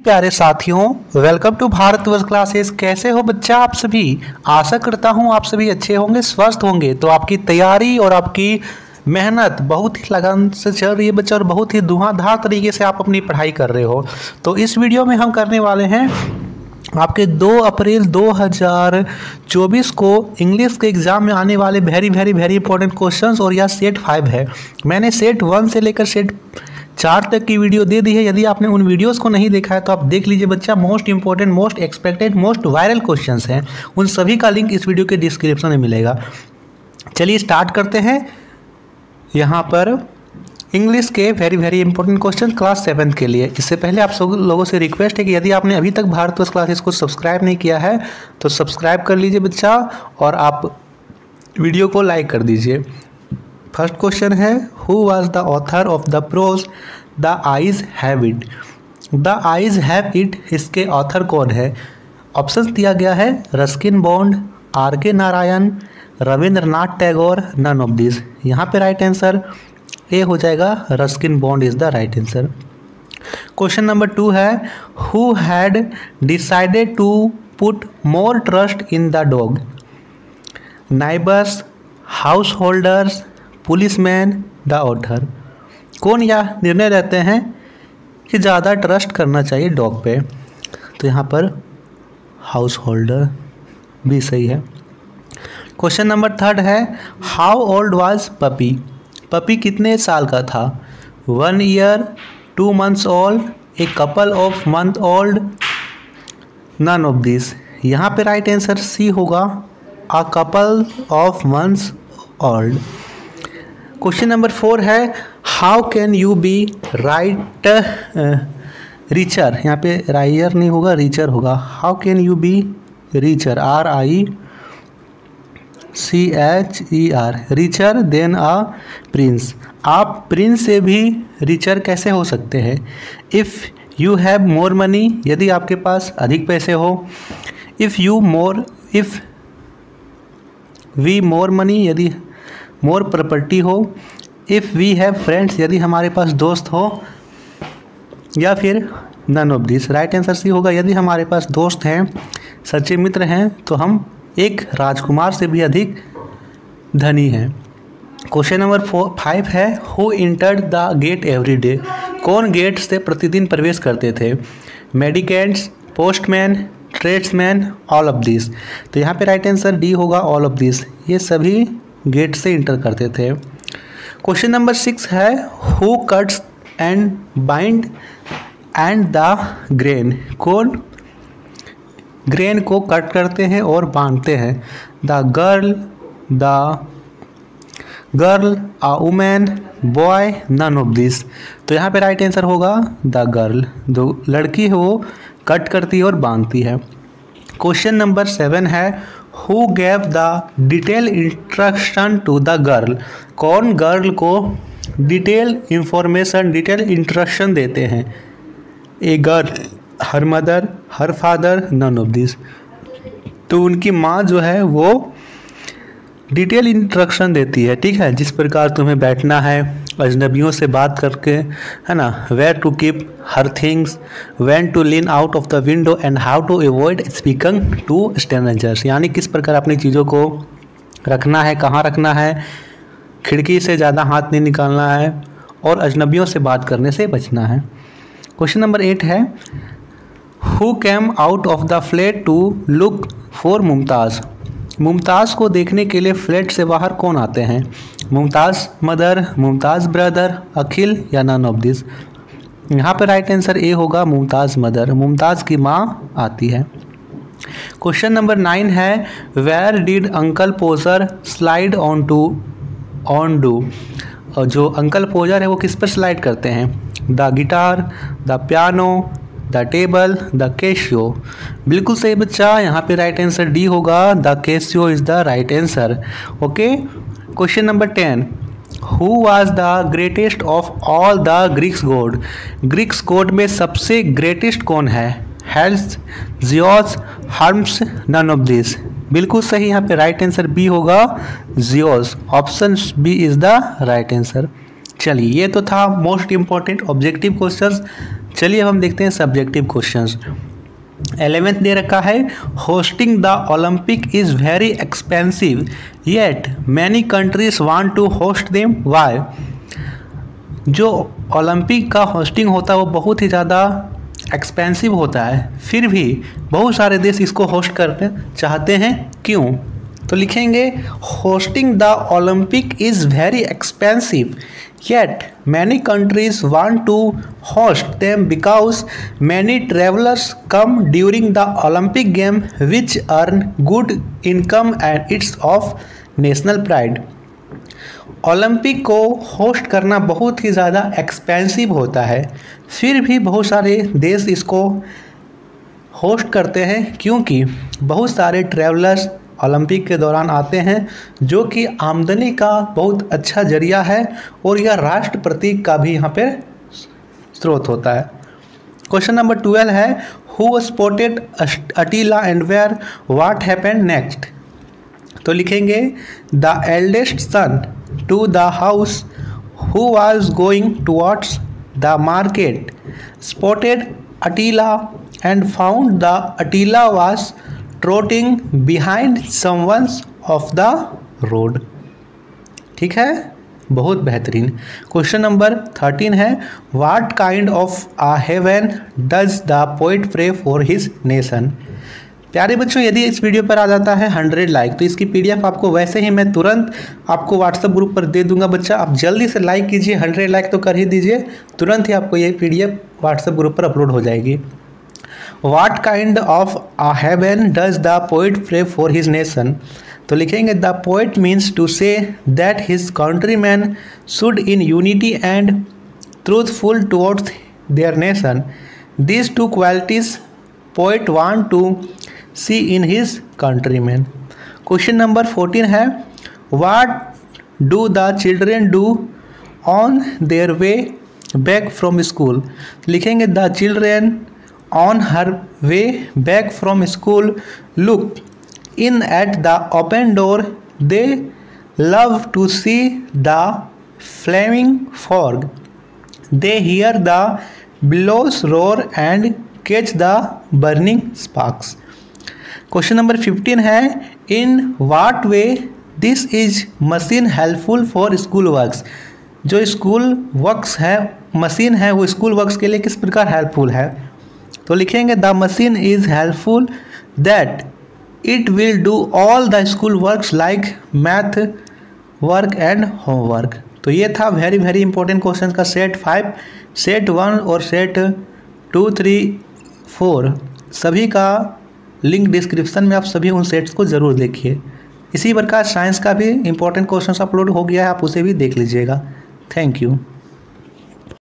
प्यारे साथियों, welcome to Bharatvarsh classes. कैसे हो बच्चा आप सभी? आशा करता हूँ आप सभी अच्छे होंगे, स्वस्थ होंगे। तो आपकी तैयारी और आपकी मेहनत बहुत ही लगन से चल रही है बच्चा, और बहुत ही धुआंधार तरीके से आप अपनी पढ़ाई कर रहे हो। तो इस वीडियो में हम करने वाले हैं आपके 2 अप्रैल 2024 को इंग्लिश के एग्जाम में आने वाले वेरी इंपॉर्टेंट क्वेश्चंस, और यह सेट 5 है। मैंने सेट 1 से लेकर सेट 4 तक की वीडियो दे दी है। यदि आपने उन वीडियोस को नहीं देखा है तो आप देख लीजिए बच्चा। Most important, most expected, most viral questions हैं, उन सभी का लिंक इस वीडियो के डिस्क्रिप्शन में मिलेगा। चलिए स्टार्ट करते हैं। यहाँ पर इंग्लिश के वेरी इंपॉर्टेंट क्वेश्चन क्लास 7 के लिए। इससे पहले आप सब लोगों से रिक्वेस्ट है कि यदि आपने अभी तक भारतवर्ष क्लासेस को सब्सक्राइब नहीं किया है तो सब्सक्राइब कर लीजिए बच्चा, और आप वीडियो को लाइक कर दीजिए। फर्स्ट क्वेश्चन है, who was the author of the prose the eyes have it? The eyes have it, इसके ऑथर कौन है? ऑप्शन दिया गया है Ruskin Bond, R K. Narayan, Rabindranath Tagore, none of this. यहाँ पे राइट आंसर ए हो जाएगा, Ruskin Bond is the right answer. Question number 2 है, who had decided to put more trust in the dog? Neighbours, householders, policeman, the author. कौन यह निर्णय लेते हैं कि ज़्यादा ट्रस्ट करना चाहिए डॉग पे? तो यहाँ पर हाउस होल्डर भी सही है। क्वेश्चन नंबर 3 है, how old was puppy? Puppy कितने साल का था? 1 year, 2 months old, a couple of month old, none of this. यहाँ पे राइट आंसर सी होगा, a couple of months old. Question number 4 है, how can you be right richer? यहाँ पे राइयर नहीं होगा, रिचर होगा। How can you be richer, RICHER, richer than a prince? आप प्रिंस से भी रिचर कैसे हो सकते हैं? If you have more money, यदि आपके पास अधिक पैसे हो। इफ़ वी मोर मनी, यदि मोर प्रॉपर्टी हो। इफ़ वी हैव फ्रेंड्स, यदि हमारे पास दोस्त हो। या फिर none of this. Right answer C होगा, यदि हमारे पास दोस्त हैं, सच्चे मित्र हैं, तो हम एक राजकुमार से भी अधिक धनी हैं। क्वेश्चन नंबर 5 है, who entered the gate every day? कौन गेट से प्रतिदिन प्रवेश करते थे? Mendicants, postman, tradesman, all of this. तो यहाँ पे राइट आंसर डी होगा, ऑल ऑफ दिस। ये सभी गेट से इंटर करते थे। क्वेश्चन नंबर 6 है, who cuts and bind and the grain? कौन ग्रेन को कट करते हैं और बांधते हैं? The girl, a women, boy, none of this. तो यहाँ पे राइट आंसर होगा द गर्ल। जो लड़की है वो कट करती है और बांधती है। क्वेश्चन नंबर 7 है, who gave the detail instruction to the girl? कौन गर्ल को डिटेल इंफॉर्मेशन, डिटेल इंस्ट्रक्शन देते हैं? A girl, her mother, her father, none of this. तो उनकी माँ जो है वो डिटेल इंस्ट्रक्शन देती है, ठीक है, जिस प्रकार तुम्हें बैठना है, अजनबियों से बात करके, है ना, where to keep her things, when to lean out of the window, and how to avoid speaking to strangers. यानी किस प्रकार अपनी चीज़ों को रखना है, कहाँ रखना है, खिड़की से ज़्यादा हाथ नहीं निकालना है, और अजनबियों से बात करने से बचना है। क्वेश्चन नंबर 8 है, who came out of the flat to look for Mumtaz? Mumtaz को देखने के लिए फ्लैट से बाहर कौन आते हैं? मुमताज़ मदर, मुमताज़ ब्रदर, अखिल, या नन ऑफ दिस। यहाँ पर राइट आंसर ए होगा, मुमताज़ मदर। मुमताज़ की माँ आती है। क्वेश्चन नंबर 9 है, where did uncle Podger slide onto? और जो अंकल पोजर है वो किस पर स्लाइड करते हैं? The guitar, the piano, the table, the Casio. बिल्कुल सही बच्चा, यहाँ पे राइट आंसर डी होगा, the Casio is the right answer. Okay. Question number 10, who was the greatest of all the Greeks god? Greeks god में सबसे greatest कौन है? Hells, Zeus, Hermes, none of this. बिल्कुल सही, यहाँ पे राइट आंसर बी होगा, Zeus. Option B is the right answer. चलिए, ये तो था मोस्ट इंपॉर्टेंट ऑब्जेक्टिव क्वेश्चंस चलिए अब हम देखते हैं सब्जेक्टिव क्वेश्चंस। 11th दे रखा है, hosting the Olympic is very expensive yet many countries want to host them, why. जो ओलंपिक का होस्टिंग होता है वो बहुत ही ज़्यादा एक्सपेंसिव होता है, फिर भी बहुत सारे देश इसको होस्ट करना चाहते हैं, क्यों। तो लिखेंगे hosting the Olympic is very expensive yet many countries want to host them because many travellers come during the Olympic game which earn good income and it's of national pride. Olympic को host करना बहुत ही ज़्यादा expensive होता है, फिर भी बहुत सारे देश इसको होस्ट करते हैं क्योंकि बहुत सारे ट्रैवलर्स ओलंपिक के दौरान आते हैं, जो कि आमदनी का बहुत अच्छा जरिया है और यह राष्ट्र प्रतीक का भी यहाँ पर स्रोत होता है। क्वेश्चन नंबर 12 है, who spotted Attila and where what happened next. तो लिखेंगे the eldest son to the house who was going towards the market spotted Attila and found the Attila was trotting behind someone's of the road. ठीक है, बहुत बेहतरीन। Question number 13 है, what kind of a heaven does the poet pray for his nation. प्यारे बच्चों, यदि इस video पर आ जाता है 100 लाइक तो इसकी PDF आपको वैसे ही मैं तुरंत आपको व्हाट्सएप ग्रुप पर दे दूंगा। बच्चा आप जल्दी से लाइक कीजिए, 100 लाइक तो कर ही दीजिए, तुरंत ही आपको ये PDF व्हाट्सएप ग्रुप पर अपलोड हो जाएगी। What kind of a heaven does the poet pray for his nation? तो लिखेंगे the poet means to say that his countrymen should in unity and truthful towards their nation. These two qualities poet want to see in his countrymen. Question number 14 है, what do the children do on their way back from school? लिखेंगे the children on her way back from school look in at the open door. They love to see the flaming fog. They hear the billows roar and catch the burning sparks. Question number 15 है, in what way this is machine helpful for school works। जो school works है machine है वो school works के लिए किस प्रकार helpful है। तो लिखेंगे the machine is helpful that it will do all the school works like math work and homework. तो ये था वेरी इंपॉर्टेंट क्वेश्चन का सेट 5, सेट 1 और सेट 2, 3, 4 सभी का लिंक डिस्क्रिप्शन में, आप सभी उन सेट्स को ज़रूर देखिए। इसी प्रकार साइंस का भी इंपॉर्टेंट क्वेश्चन अपलोड हो गया है, आप उसे भी देख लीजिएगा। Thank you.